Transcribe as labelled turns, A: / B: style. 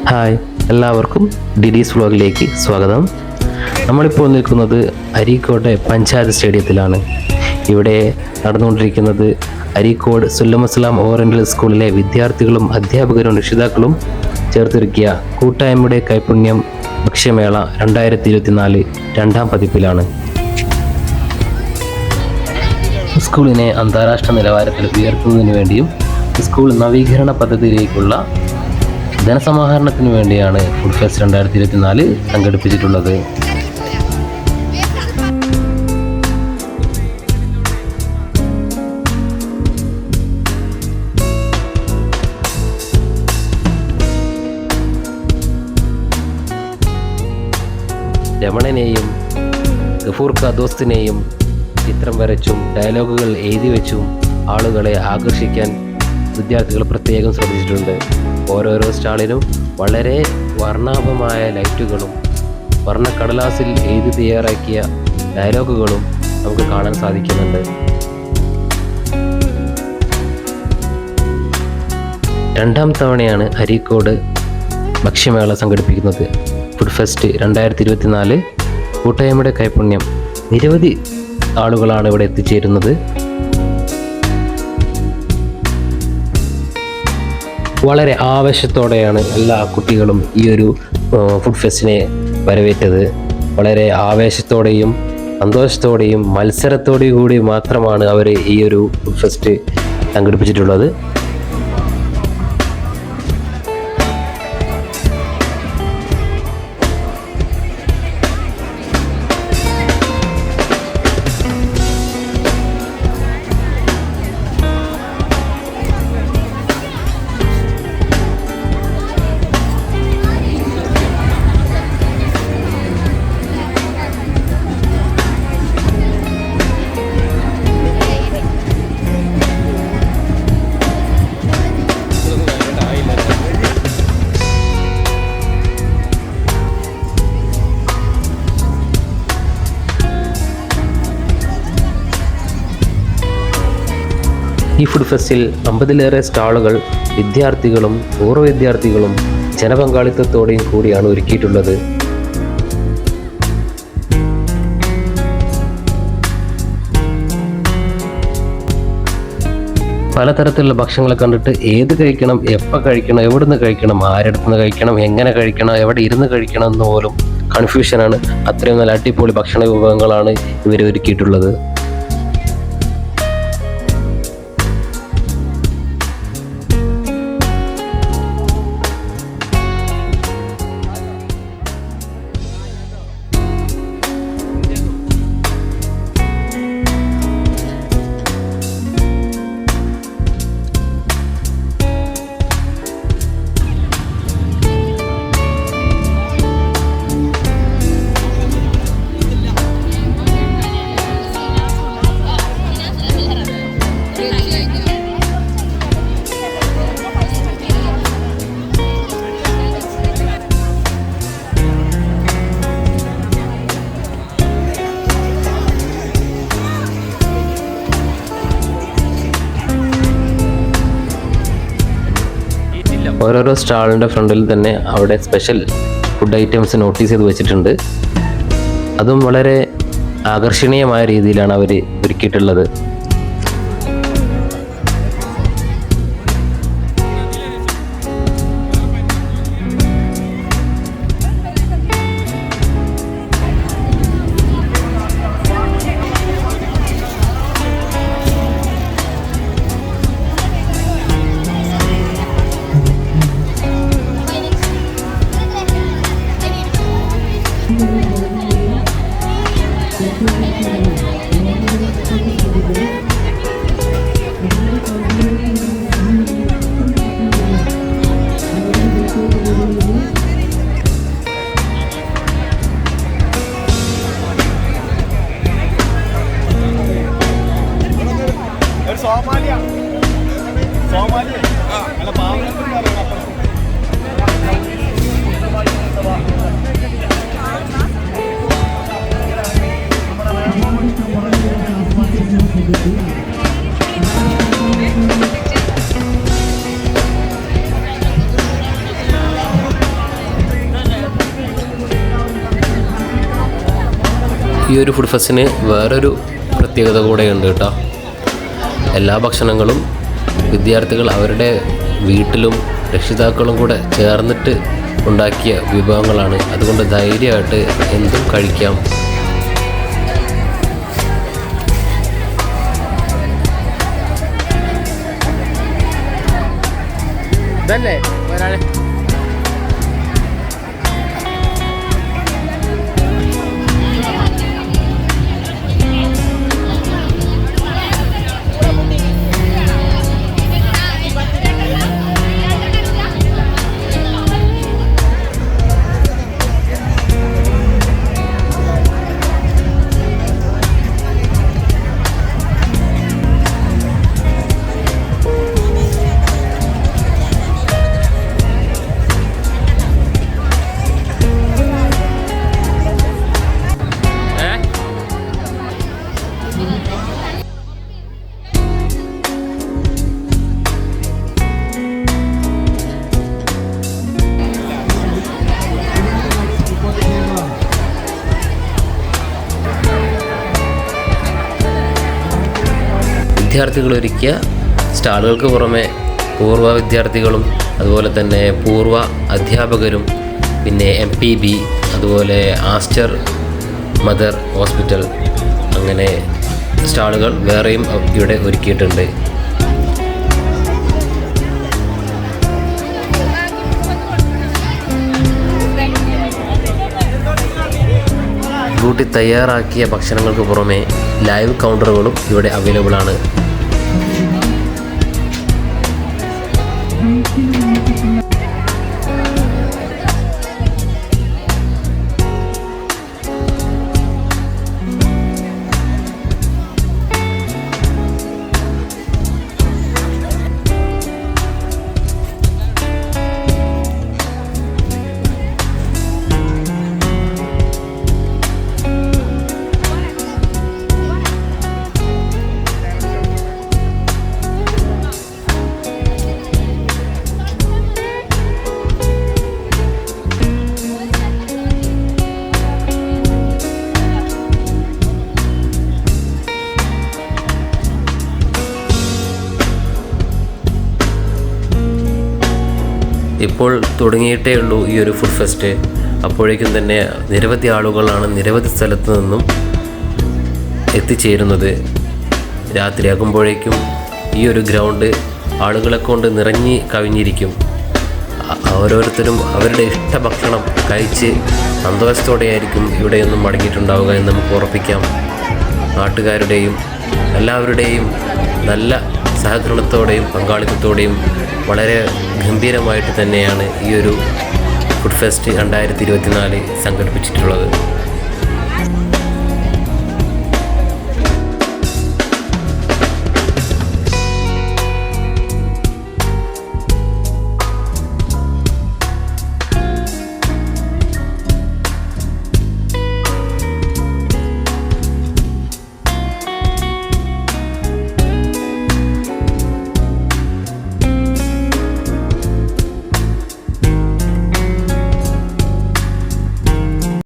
A: Hi, എല്ലാവർക്കും ഡിഡീസ് വ്ലോഗിലേക്ക് സ്വാഗതം. നമ്മളിപ്പോൾ നിൽക്കുന്നത് അരീക്കോട് പഞ്ചായത്ത് സ്റ്റേഡിയത്തിലാണ്. ഇവിടെ നടന്നുകൊണ്ടിരിക്കുന്നത് അരീക്കോട് സുല്ലമസ്ലാം ഓറിയൻ്റൽ സ്കൂളിലെ വിദ്യാർത്ഥികളും അധ്യാപകരും രക്ഷിതാക്കളും ചേർത്തൊരുക്കിയ കൂട്ടായ്മയുടെ കൈപുണ്യം ഭക്ഷ്യമേള 2024 രണ്ടാം പതിപ്പിലാണ്. സ്കൂളിനെ അന്താരാഷ്ട്ര നിലവാരത്തിൽ ഉയർത്തുന്നതിന് വേണ്ടിയും സ്കൂൾ നവീകരണ പദ്ധതിയിലേക്കുള്ള ധനസമാഹരണത്തിന് വേണ്ടിയാണ് ഫുഡ് ഫെസ്റ്റ് 2024 സംഘടിപ്പിച്ചിട്ടുള്ളത്. രമണനെയും ഗഫൂർ ഖാ ദോസ്തിനെയും ചിത്രം വരച്ചും ഡയലോഗുകൾ എഴുതി വെച്ചും ആളുകളെ ആകർഷിക്കാൻ വിദ്യാർത്ഥികൾ പ്രത്യേകം ശ്രദ്ധിച്ചിട്ടുണ്ട്. ഓരോരോ സ്റ്റാളിലും വളരെ വർണ്ണാഭമായ ലൈറ്റുകളും വർണ്ണക്കടലാസിൽ എഴുതി തയ്യാറാക്കിയ ഡയലോഗുകളും നമുക്ക് കാണാൻ സാധിക്കുന്നുണ്ട്. രണ്ടാം തവണയാണ് അരീക്കോട് ഭക്ഷ്യമേള സംഘടിപ്പിക്കുന്നത്. ഫുഡ് ഫെസ്റ്റ് 2024 കൂട്ടായ്മയുടെ കൈപുണ്യം. നിരവധി ആളുകളാണ് ഇവിടെ എത്തിച്ചേരുന്നത്. വളരെ ആവേശത്തോടെയാണ് എല്ലാ കുട്ടികളും ഈ ഒരു ഫുഡ് ഫെസ്റ്റിനെ വരവേറ്റത്. വളരെ ആവേശത്തോടെയും സന്തോഷത്തോടെയും മത്സരത്തോടെയും കൂടി മാത്രമാണ് അവർ ഈ ഒരു ഫുഡ് ഫെസ്റ്റ് സംഘടിപ്പിച്ചിട്ടുള്ളത്. ഈ ഫുഡ് ഫെസ്റ്റിൽ 50-ലേറെ സ്റ്റാളുകൾ വിദ്യാർത്ഥികളും പൂർവ്വ വിദ്യാർത്ഥികളും ജനപങ്കാളിത്തത്തോടെയും കൂടിയാണ് ഒരുക്കിയിട്ടുള്ളത്. പലതരത്തിലുള്ള ഭക്ഷണങ്ങളെ കണ്ടിട്ട് ഏത് കഴിക്കണം, എപ്പോൾ കഴിക്കണം, എവിടുന്ന് കഴിക്കണം, ആരെടുത്തുനിന്ന് കഴിക്കണം, എങ്ങനെ കഴിക്കണം, എവിടെ ഇരുന്ന് കഴിക്കണം എന്ന് പോലും കൺഫ്യൂഷനാണ്. അത്രയും നല്ല അടിപൊളി ഭക്ഷണ വിഭവങ്ങളാണ് ഇവർ ഒരുക്കിയിട്ടുള്ളത്. ഓരോരോ സ്റ്റാളിൻ്റെ ഫ്രണ്ടിൽ തന്നെ അവിടെ സ്പെഷ്യൽ ഫുഡ് ഐറ്റംസ് നോട്ടീസ് ചെയ്ത് വെച്ചിട്ടുണ്ട്. അതും വളരെ ആകർഷണീയമായ രീതിയിലാണ് അവർ ഒരുക്കിയിട്ടുള്ളത്.
B: Thank you.
A: ഈ ഒരു ഫുഡ് ഫെസ്റ്റിന് വേറൊരു പ്രത്യേകത കൂടെയുണ്ട് കേട്ടോ. എല്ലാ ഭക്ഷണങ്ങളും വിദ്യാർത്ഥികൾ അവരുടെ വീട്ടിലും രക്ഷിതാക്കളും കൂടെ ചേർന്നിട്ട് ഉണ്ടാക്കിയ വിഭവങ്ങളാണ്. അതുകൊണ്ട് ധൈര്യമായിട്ട് എന്തും കഴിക്കാം.
B: ഇതല്ലേ ഒരാളെ
A: വിദ്യാർത്ഥികൾ ഒരുക്കിയ സ്റ്റാളുകൾക്ക് പുറമെ പൂർവ്വ വിദ്യാർത്ഥികളും അതുപോലെ തന്നെ പൂർവ്വ അധ്യാപകരും പിന്നെ MPB അതുപോലെ ആസ്റ്റർ മദർ ഹോസ്പിറ്റൽ അങ്ങനെ സ്റ്റാളുകൾ വേറെയും ഇവിടെ ഒരുക്കിയിട്ടുണ്ട്. കൂട്ടി തയ്യാറാക്കിയ ഭക്ഷണങ്ങൾക്ക് പുറമെ ലൈവ് കൗണ്ടറുകളും ഇവിടെ അവൈലബിൾ ആണ്. ഇപ്പോൾ തുടങ്ങിയിട്ടേ ഉള്ളൂ ഈ ഒരു ഫുഡ് ഫെസ്റ്റ്. അപ്പോഴേക്കും തന്നെ നിരവധി ആളുകളാണ് നിരവധി സ്ഥലത്തു നിന്നും എത്തിച്ചേരുന്നത്. രാത്രിയാകുമ്പോഴേക്കും ഈ ഒരു ഗ്രൗണ്ട് ആളുകളെ കൊണ്ട് നിറഞ്ഞ് കവിഞ്ഞിരിക്കും. ഓരോരുത്തരും അവരുടെ ഇഷ്ടഭക്ഷണം കഴിച്ച് സന്തോഷത്തോടെയായിരിക്കും ഇവിടെയൊന്നും മടങ്ങിയിട്ടുണ്ടാവുക എന്ന് നമുക്ക് ഉറപ്പിക്കാം. നാട്ടുകാരുടെയും എല്ലാവരുടെയും നല്ല സഹകരണത്തോടെയും പങ്കാളിത്തത്തോടെയും വളരെ ഗംഭീരമായിട്ട് തന്നെയാണ് ഈ ഒരു ഫുഡ് ഫെസ്റ്റ് 2024 സംഘടിപ്പിച്ചിട്ടുള്ളത്.